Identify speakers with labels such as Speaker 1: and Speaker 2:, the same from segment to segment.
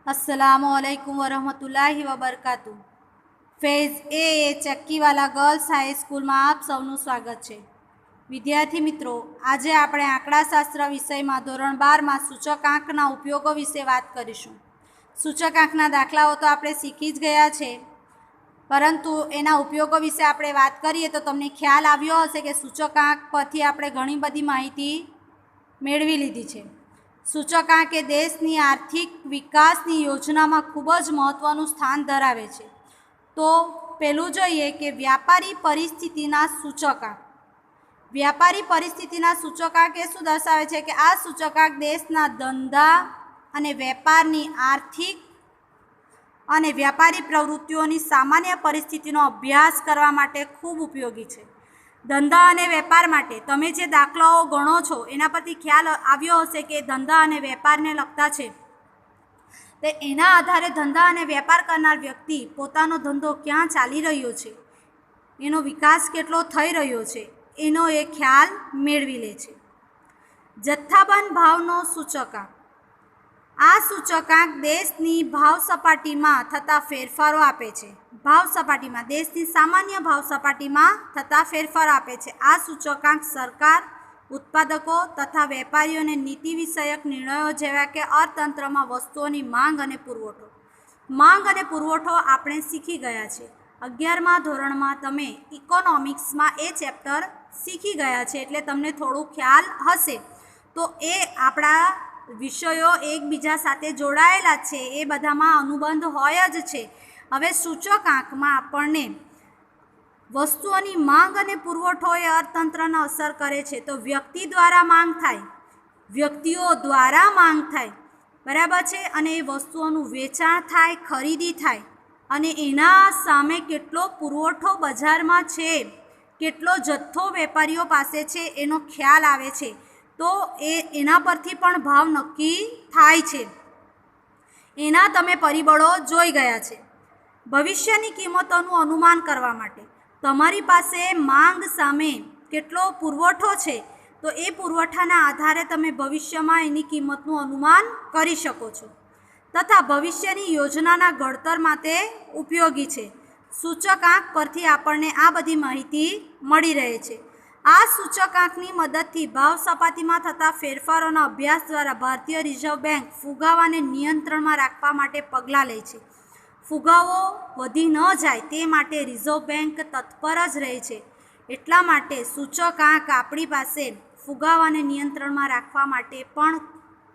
Speaker 1: अस्सलामुअलैकुम वरहमतुल्लाहि वबरकातु। Faiz e Chakkiwala girls high school में आप सौનું स्वागत है। विद्यार्थी मित्रों, आज આપણે આંકડાશાસ્ત્ર વિષયમાં ધોરણ 12માં સૂચકાંકના ઉપયોગો વિશે વાત કરીશું। સૂચકાંકના દાખલાઓ તો આપણે શીખી જ ગયા છે, પરંતુ એના ઉપયોગો વિશે આપણે વાત કરીએ તો તમને ખ્યાલ આવ્યો હશે કે સૂચકાંક પરથી આપણે ઘણી બધી માહિતી મેળવી લીધી છે। સૂચકાંક એ દેશની આર્થિક વિકાસની યોજનામાં ખૂબ જ મહત્ત્વનું સ્થાન ધરાવે છે। તો પહેલું જોઈએ કે વ્યાપારી પરિસ્થિતિના સૂચકાંક। વ્યાપારી પરિસ્થિતિના સૂચકાંક એ શું દર્શાવે છે કે આ સૂચકાંક દેશના ધંધા અને વેપારની આર્થિક અને વ્યાપારી પ્રવૃત્તિઓની સામાન્ય પરિસ્થિતિનો અભ્યાસ કરવા માટે ખૂબ ઉપયોગી છે। ધંધા અને વેપાર માટે તમે જે દાખલાઓ ગણો છો એના પરથી ખ્યાલ આવ્યો હશે કે ધંધા અને વેપારને લગતા છે। તો એના આધારે ધંધા અને વેપાર કરનાર વ્યક્તિ પોતાનો ધંધો ક્યાં ચાલી રહ્યો છે, એનો વિકાસ કેટલો થઈ રહ્યો છે, એનો એ ખ્યાલ મેળવી લે છે। જથ્થાબંધ ભાવનો સૂચકાંક। આ સૂચકાંક દેશની ભાવ સપાટીમાં થતા ફેરફારો આપે છે। ભાવ સપાટીમાં દેશની સામાન્ય ભાવ સપાટીમાં થતા ફેરફારો આપે છે। આ સૂચકાંક સરકાર, ઉત્પાદકો તથા વેપારીઓને નીતિ વિષયક નિર્ણયો જેવા કે અર્થતંત્રમાં વસ્તુઓની માંગ અને પુરવઠો આપણે શીખી ગયા છે। 11મા ધોરણમાં તમે ઇકોનોમિક્સમાં એ ચેપ્ટર શીખી ગયા છે, એટલે તમને થોડું ખ્યાલ હશે। તો એ આપણા વિષયો એકબીજા સાથે જોડાયેલા છે, એ બધામાં અનુબંધ હોય જ છે। હવે સૂચકાંકમાં આપણને વસ્તુઓની માંગ અને પુરવઠો એ અર્થતંત્રને અસર કરે છે। તો વ્યક્તિ દ્વારા માંગ થાય, વ્યક્તિઓ દ્વારા માંગ થાય, બરાબર છે, અને એ વસ્તુઓનું વેચાણ થાય, ખરીદી થાય, અને એના સામે કેટલો પુરવઠો બજારમાં છે, કેટલો જથ્થો વેપારીઓ પાસે છે એનો ખ્યાલ આવે છે। તો એના પરથી પણ ભાવ નક્કી થાય છે। એના તમે પરિબળો જોઈ ગયા છે। ભવિષ્યની કિંમતોનું અનુમાન કરવા માટે તમારી પાસે માંગ સામે કેટલો પુરવઠો છે, તો એ પુરવઠાના આધારે તમે ભવિષ્યમાં એની કિંમતનું અનુમાન કરી શકો છો, તથા ભવિષ્યની યોજનાના ઘડતર માટે ઉપયોગી છે। સૂચકાંક પરથી આપણને આ બધી માહિતી મળી રહે છે। આ સૂચકાંકની મદદથી ભાવ સપાટીમાં થતા ફેરફારોના અભ્યાસ દ્વારા ભારતીય રિઝર્વ બેંક ફુગાવાને નિયંત્રણમાં રાખવા માટે પગલાં લે છે। ફુગાવો વધી ન જાય તે માટે રિઝર્વ બેંક તત્પર જ રહે છે। એટલા માટે સૂચકાંક આપણી પાસે ફુગાવાને નિયંત્રણમાં રાખવા માટે પણ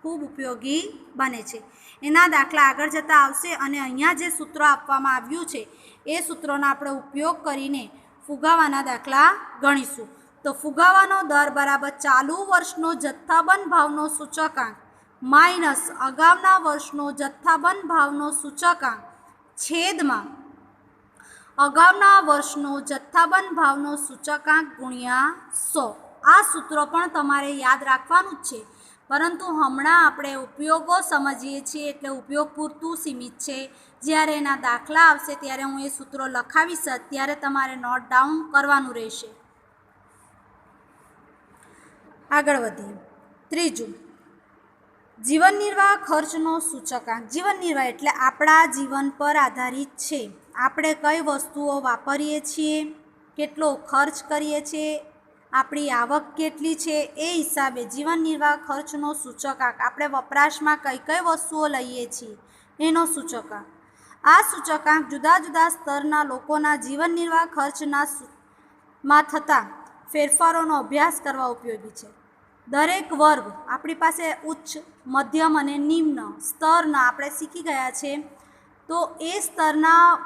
Speaker 1: ખૂબ ઉપયોગી બને છે। એના દાખલા આગળ જતાં આવશે, અને અહીંયા જે સૂત્ર આપવામાં આવ્યું છે એ સૂત્રોનો આપણે ઉપયોગ કરીને ફુગાવાના દાખલા ગણીશું। તો ફુગાવાનો દર બરાબર ચાલુ વર્ષનો જથ્થાબંધ ભાવનો સૂચકાંક માઇનસ અગાઉના વર્ષનો જથ્થાબંધ ભાવનો સૂચકાંક છેદમાં અગાઉના વર્ષનો જથ્થાબંધ ભાવનો સૂચકાંક ગુણ્યા 100। આ સૂત્ર પણ તમારે યાદ રાખવાનું જ છે, પરંતુ હમણાં આપણે ઉપયોગો સમજીએ છીએ એટલે ઉપયોગ પૂરતું સીમિત છે। જ્યારે એના દાખલા આવશે ત્યારે હું એ સૂત્રો લખાવીશ, ત્યારે તમારે નોટ ડાઉન કરવાનું રહેશે। આગળ વધીએ। ત્રીજું, જીવન નિર્વાહ ખર્ચનો સૂચકાંક। જીવન નિર્વાહ એટલે આપણા જીવન પર આધારિત છે, આપણે કઈ વસ્તુઓ વાપરીએ છીએ, કેટલો ખર્ચ કરીએ છીએ, આપણી આવક કેટલી છે, એ હિસાબે જીવન નિર્વાહ ખર્ચનો સૂચકાંક, આપણે વપરાશમાં કઈ કઈ વસ્તુઓ લઈએ છીએ એનો સૂચકાંક। આ સૂચકાંક જુદા જુદા સ્તરના લોકોના જીવન નિર્વાહ ખર્ચમાં થતા ફેરફારોનો અભ્યાસ કરવા ઉપયોગી છે। દરેક વર્ગ, આપણી પાસે ઉચ્ચ, મધ્યમ અને નિમ્ન સ્તરના આપણે શીખી ગયા છે। તો એ સ્તરના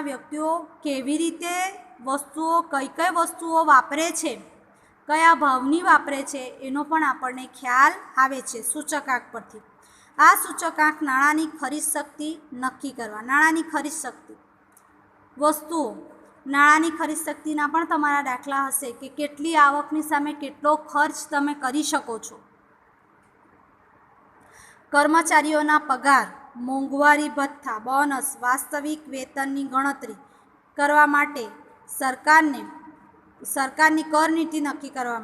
Speaker 1: વ્યક્તિઓ કેવી રીતે વસ્તુઓ, કઈ કઈ વસ્તુઓ વાપરે છે, કયા ભાવની વાપરે છે, એનો પણ આપણને ખ્યાલ આવે છે સૂચકાંક પરથી। આ સૂચકાંક નાણાંની ખરીદ શક્તિ નક્કી કરવા, નાણાંની ખરીદ શક્તિ, વસ્તુઓ, નાણાંની ખરીદ શક્તિના પણ તમારા દાખલા હશે કે કેટલી આવકની સામે કેટલો ખર્ચ તમે કરી શકો છો। કર્મચારીઓના પગાર, મોંઘવારી ભથ્થા, બોનસ, વાસ્તવિક વેતનની ગણતરી કરવા માટે સરકારની કર નીતિ નક્કી કરવા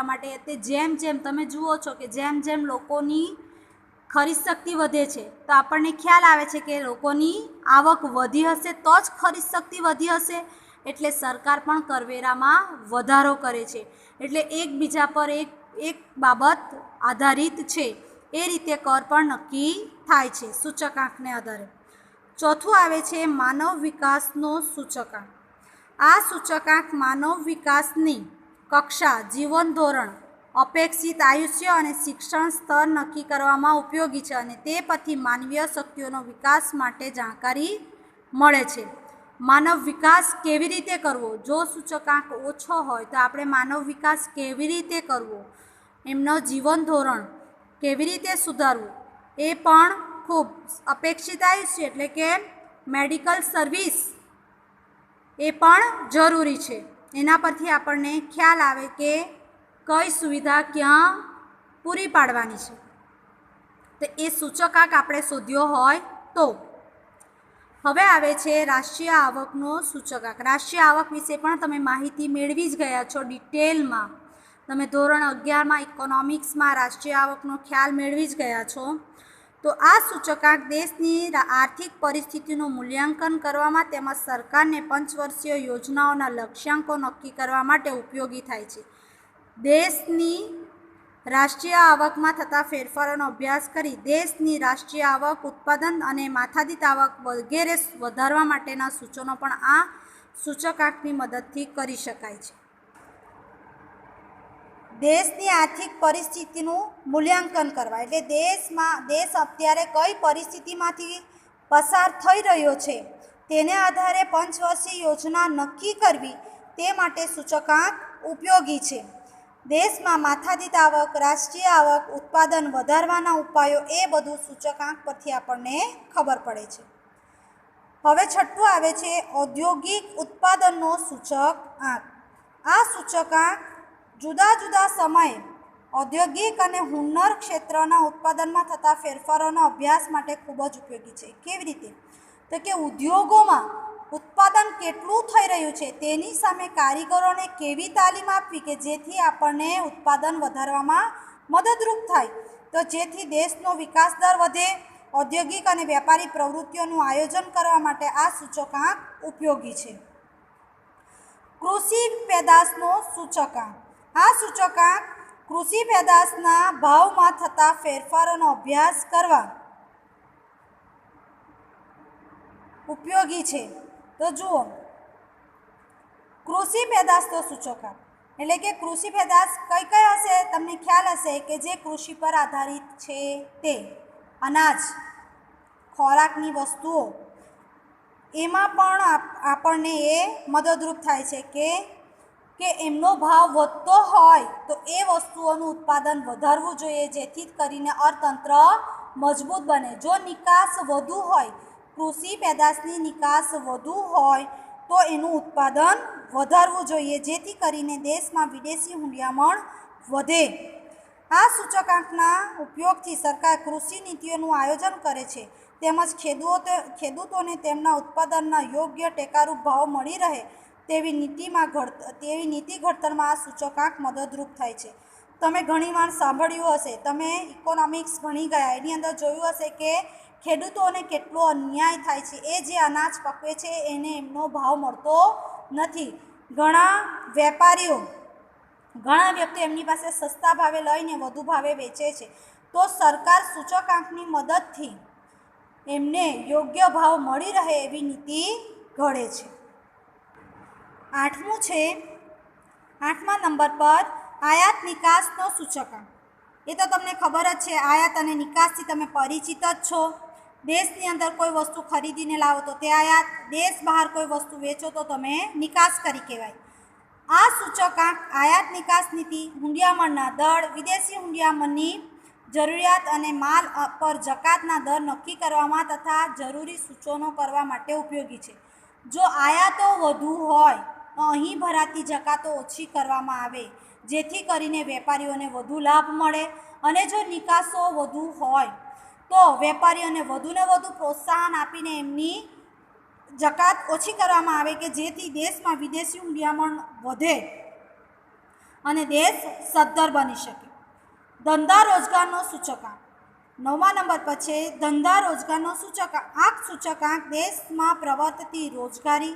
Speaker 1: માટે તે જેમ જેમ તમે જુઓ છો કે જેમ જેમ લોકોની ખરીદ શક્તિ વધે છે તો આપણને ખ્યાલ આવે છે કે લોકોની આવક વધી હશે તો જ ખરીદ શક્તિ વધી હશે, એટલે સરકાર પણ કરવેરામાં વધારો કરે છે. એટલે એકબીજા પર એક બાબત આધારિત છે, એ રીતે કર પણ નક્કી થાય છે સૂચકાંકને આધારે. ચોથું આવે છે માનવ વિકાસનો સૂચકાંક. આ સૂચકાંક માનવ વિકાસની કક્ષા, જીવન ધોરણ, અપેક્ષિત આયુષ્ય અને શિક્ષણ સ્તર નક્કી કરવામાં ઉપયોગી છે અને તે પછી માનવીય શક્તિઓનો વિકાસ માટે જાણકારી મળે છે. માનવ વિકાસ કેવી રીતે કરવો? જો સૂચકાંક ઓછો હોય તો આપણે માનવ વિકાસ કેવી રીતે કરવો, એમનો જીવન ધોરણ કેવી રીતે સુધારવું, એ પણ ખૂબ અપેક્ષિત આયુષ્ય એટલે કે મેડિકલ સર્વિસ એ પણ જરૂરી છે. એના પરથી આપણને ખ્યાલ આવે કે કઈ સુવિધા ક્યાં પૂરી પાડવાની છે, તો એ સૂચકાંક આપણે શોધ્યો હોય તો. હવે આવે છે રાષ્ટ્રીય આવકનો સૂચકાંક. રાષ્ટ્રીય આવક વિશે પણ તમે માહિતી મેળવી જ ગયા છો ડિટેલમાં. તમે ધોરણ 11માં ઇકોનોમિક્સમાં રાષ્ટ્રીય આવકનો ખ્યાલ મેળવી જ ગયા છો. તો આ સૂચકાંક દેશની આર્થિક પરિસ્થિતિનું મૂલ્યાંકન કરવામાં તેમજ સરકારને પંચવર્ષીય યોજનાઓના લક્ષ્યાંકો નક્કી કરવા માટે ઉપયોગી થાય છે. દેશની રાષ્ટ્રીય આવકમાં થતા ફેરફારોનો અભ્યાસ કરી દેશની રાષ્ટ્રીય આવક, ઉત્પાદન અને માથાદીઠ આવક વગેરે વધારવા માટેના સૂચનો પણ આ સૂચકાંકની મદદથી કરી શકાય છે. દેશની આર્થિક પરિસ્થિતિનું મૂલ્યાંકન કરવા એટલે દેશ અત્યારે કઈ પરિસ્થિતિમાંથી પસાર થઈ રહ્યો છે તેને આધારે પંચવર્ષીય યોજના નક્કી કરવી, તે માટે સૂચકાંક ઉપયોગી છે. દેશમાં માથાદીઠ આવક, રાષ્ટ્રીય આવક, ઉત્પાદન વધારવાના ઉપાયો એ બધું સૂચકાંક પરથી આપણને ખબર પડે છે. હવે છઠ્ઠું આવે છે ઔદ્યોગિક ઉત્પાદનનો સૂચકાંક. આ સૂચકાંક જુદા જુદા સમયે ઔદ્યોગિક અને હુન્નર ક્ષેત્રના ઉત્પાદનમાં થતા ફેરફારોના અભ્યાસ માટે ખૂબ જ ઉપયોગી છે. કેવી રીતે? તો કે ઉદ્યોગોમાં ઉત્પાદન કેટલું થઈ રહ્યું છે તેની સામે કારીગરોને કેવી તાલીમ આપવી કે જેથી આપણને ઉત્પાદન વધારવામાં મદદરૂપ થાય, તો જેથી દેશનો વિકાસ દર વધે. ઔદ્યોગિક અને વેપારી પ્રવૃત્તિઓનું આયોજન કરવા માટે આ સૂચકાંક ઉપયોગી છે. કૃષિ પેદાશનો સૂચકાંક. આ સૂચકાંક કૃષિ પેદાશના ભાવમાં થતા ફેરફારોનો અભ્યાસ કરવા ઉપયોગી છે. તો જુઓ, કૃષિ પેદાશનો સૂચકાંક એટલે કે કૃષિ પેદાશ કઈ કઈ હશે? તમને ખ્યાલ હશે કે જે કૃષિ પર આધારિત છે તે અનાજ, ખોરાકની વસ્તુઓ, એમાં પણ આપણને એ મદદરૂપ થાય છે કે એમનો ભાવ વધતો હોય તો એ વસ્તુઓનું ઉત્પાદન વધારવું જોઈએ જેથી કરીને અર્થતંત્ર મજબૂત બને. જો નિકાસ વધુ હોય, કૃષિ પેદાશની નિકાસ વધુ હોય તો એનું ઉત્પાદન વધારવું જોઈએ જેથી કરીને દેશમાં વિદેશી હુંડિયામણ વધે. આ સૂચકાંકના ઉપયોગથી સરકાર કૃષિ નીતિઓનું આયોજન કરે છે તેમજ ખેડૂતોને તેમના ઉત્પાદનના યોગ્ય ટેકારૂપ ભાવ મળી રહે તેવી નીતિ ઘડતરમાં આ સૂચકાંક મદદરૂપ થાય છે. તમે ઘણીવાર સાંભળ્યું હશે, તમે ઇકોનોમિક્સ ભણી ગયા એની અંદર જોયું હશે કે ખેડૂતોને કેટલો અન્યાય થાય છે. એ જે અનાજ પકવે છે એને એમનો ભાવ મળતો નથી. ઘણા વ્યક્તિઓ એમની પાસે સસ્તા ભાવે લઈને વધુ ભાવે વેચે છે. તો સરકાર સૂચકાંકની મદદથી એમને યોગ્ય ભાવ મળી રહે એવી નીતિ ઘડે છે. આઠમા નંબર પર આયાત નિકાસનો સૂચકાંક. એ તો તમને ખબર જ છે, આયાત અને નિકાસથી તમે પરિચિત જ છો. દેશની અંદર કોઈ વસ્તુ ખરીદીને લાવો તો તે આયાત, દેશ બહાર કોઈ વસ્તુ વેચો તો તમે નિકાસ કરી કહેવાય. આ સૂચકાંક આયાત નિકાસ નીતિ, હુંડિયામણના દર, વિદેશી હુંડિયામણની જરૂરિયાત અને માલ પર જકાતના દર નક્કી કરવામાં તથા જરૂરી સૂચનો કરવા માટે ઉપયોગી છે. જો આયાતો વધુ હોય તો અહીં ભરાતી જકાતો ઓછી કરવામાં આવે જેથી કરીને વેપારીઓને વધુ લાભ મળે, અને જો નિકાસો વધુ હોય તો વેપારીઓને વધુને વધુ પ્રોત્સાહન આપીને એમની જકાત ઓછી કરવામાં આવે કે જેથી દેશમાં વિદેશી હુંડિયામણ વધે અને દેશ સદ્ધર બની શકે. ધંધા રોજગારનો સૂચકાંક. 9મા નંબર પર છે ધંધા રોજગારનો સૂચકાંક દેશમાં પ્રવર્તતી રોજગારી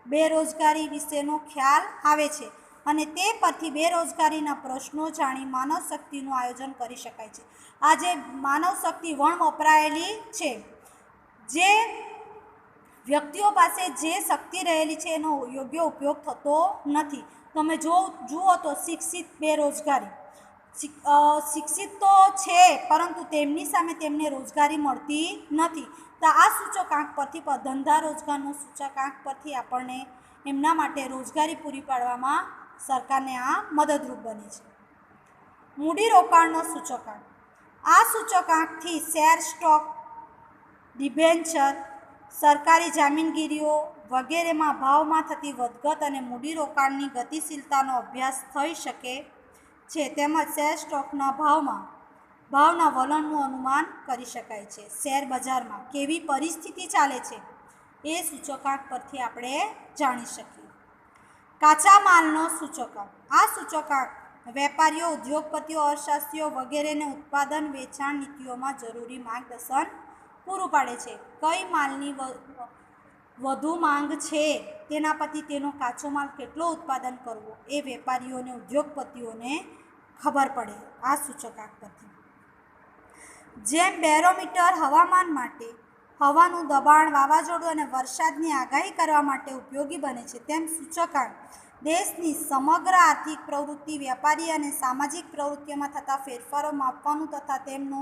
Speaker 1: બેરોજગારી વિશેનો ખ્યાલ આવે છે અને તે પરથી બેરોજગારીના પ્રશ્નો જાણી માનવ શક્તિનું આયોજન કરી શકાય છે. આ જે માનવ શક્તિ વણ વપરાયેલી છે, જે વ્યક્તિઓ પાસે જે શક્તિ રહેલી છે એનો યોગ્ય ઉપયોગ થતો નથી. તમે જુઓ તો શિક્ષિત બેરોજગારી, શિક્ષિત તો છે પરંતુ તેમની સામે તેમને રોજગારી મળતી નથી. તો આ સૂચકાંક પરથી ધંધા રોજગારનો સૂચકાંક પરથી આપણને એમના માટે રોજગારી પૂરી પાડવામાં સરકારને આ મદદરૂપ બને છે. મૂડીરોકાણનો સૂચકાંક, આ સૂચકાંકથી શેર, સ્ટોક, ડિબેન્ચર, સરકારી જામીનગીરીઓ વગેરેમાં ભાવમાં થતી વધઘટ અને મૂડીરોકાણની ગતિશીલતાનો અભ્યાસ થઈ શકે છે. તેમજ શેર સ્ટોકના ભાવના વલણનું અનુમાન કરી શકાય છે. શેર બજારમાં કેવી પરિસ્થિતિ ચાલે છે એ સૂચકાંક પરથી આપણે જાણી શકીએ. કાચા માલનો સૂચકાંક, આ સૂચકાંક વેપારીઓ, ઉદ્યોગપતિઓ, અર્થશાસ્ત્રીઓ વગેરેને ઉત્પાદન વેચાણ નીતિઓમાં જરૂરી માર્ગદર્શન પૂરું પાડે છે. કઈ માલની વધુ માંગ છે તેના પરથી તેનો કાચો માલ કેટલો ઉત્પાદન કરવો એ વેપારીઓને, ઉદ્યોગપતિઓને ખબર પડે આ સૂચકાંક પરથી. જેમ બેરોમીટર હવામાન માટે હવાનું દબાણ, વાવાઝોડું અને વરસાદની આગાહી કરવા માટે ઉપયોગી બને છે, તેમ સૂચકાંક દેશની સમગ્ર આર્થિક પ્રવૃત્તિ, વ્યાપારી અને સામાજિક પ્રવૃત્તિઓમાં થતા ફેરફારો માપવાનું તથા તેમનો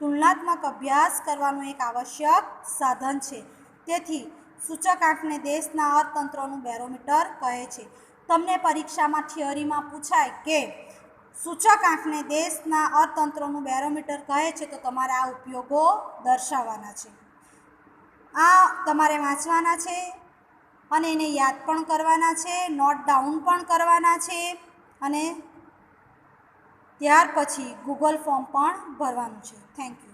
Speaker 1: તુલનાત્મક અભ્યાસ કરવાનું એક આવશ્યક સાધન છે. તેથી સૂચકાંકને દેશના અર્થતંત્રનું બેરોમીટર કહે છે. તમને પરીક્ષામાં થિયરીમાં પૂછાય કે સૂચકાંકને દેશના અર્થતંત્રનું બેરોમીટર કહે છે તો તમારે આ ઉપયોગો દર્શાવવાના છે. આ તમારે વાંચવાના છે અને એને યાદ પણ કરવાના છે, નોટ ડાઉન પણ કરવાના છે અને ત્યાર પછી ગૂગલ ફોર્મ પણ ભરવાનું છે. Thank you.